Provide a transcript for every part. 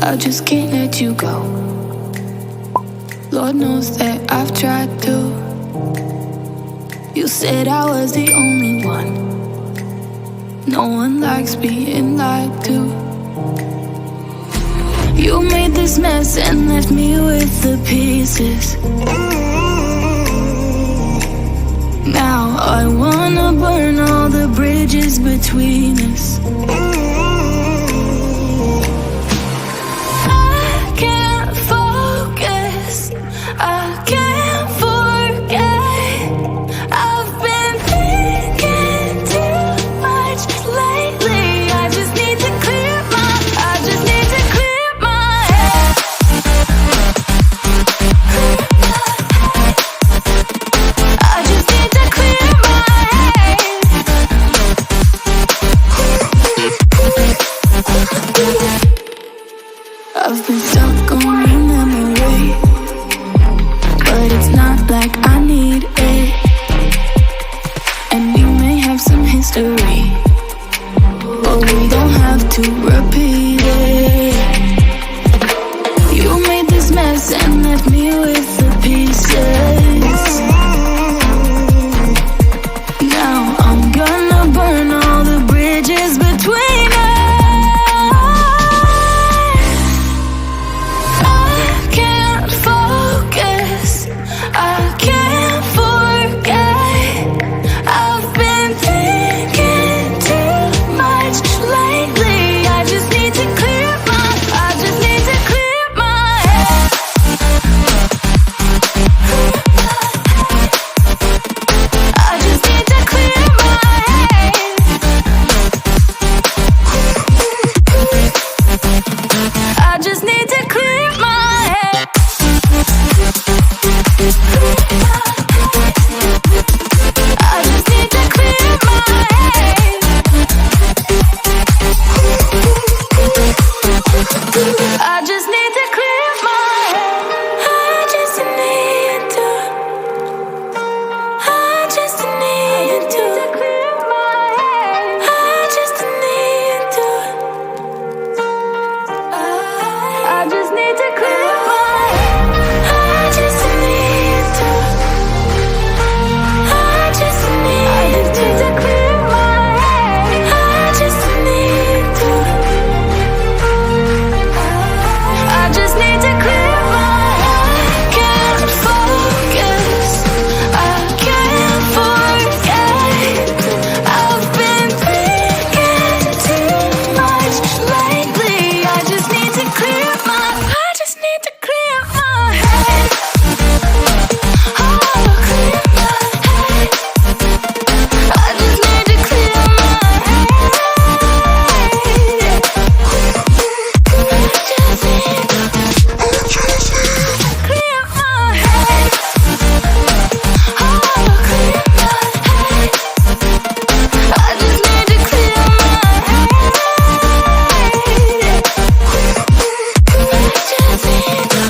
I just can't let you go. Lord knows that I've tried to. You said I was the only one. No one likes being lied to. You made this mess and left me with the pieces. Now I wanna burn all the bridges between us. I can't focus, I can't forget. I've been thinking too much lately. I just need to clear my head. I just need to clear my head. I've been stuck on your memory, but it's not like I need it. And we may have some history, but we don't have to repeat it. You made this mess and left me with the pieces. Now I'm gonna burn all the bridges between us. I can't focus, I can't forget. I've been thinking too much lately. I just need to clear my head. I just need to clear my head. I just need to clear my head. I just need to clear my head. I just need to clear my head. I just need to. I just need to clear my head. I just need to. I just need to clear my head. I just need to. I just need to clear my head. I just need to. I just need to clear my head. Can't focus, I can't forget. I've been thinking too much lately. I just need to clear my head. Oh, clear my head. I just need to clear my head. Just need to clear my head. Oh, clear my head. I just need to clear my head. Just need to.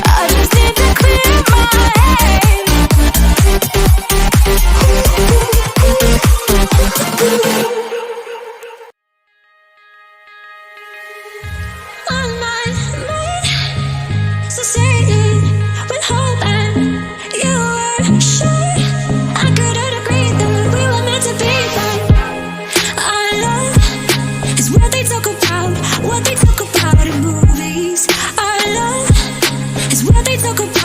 I just need to clear my head. On my mind, succeeding with hope, and you were sure I couldn't agree that we were meant to be. But our love is what they talk about in movies. Our love is what they talk about.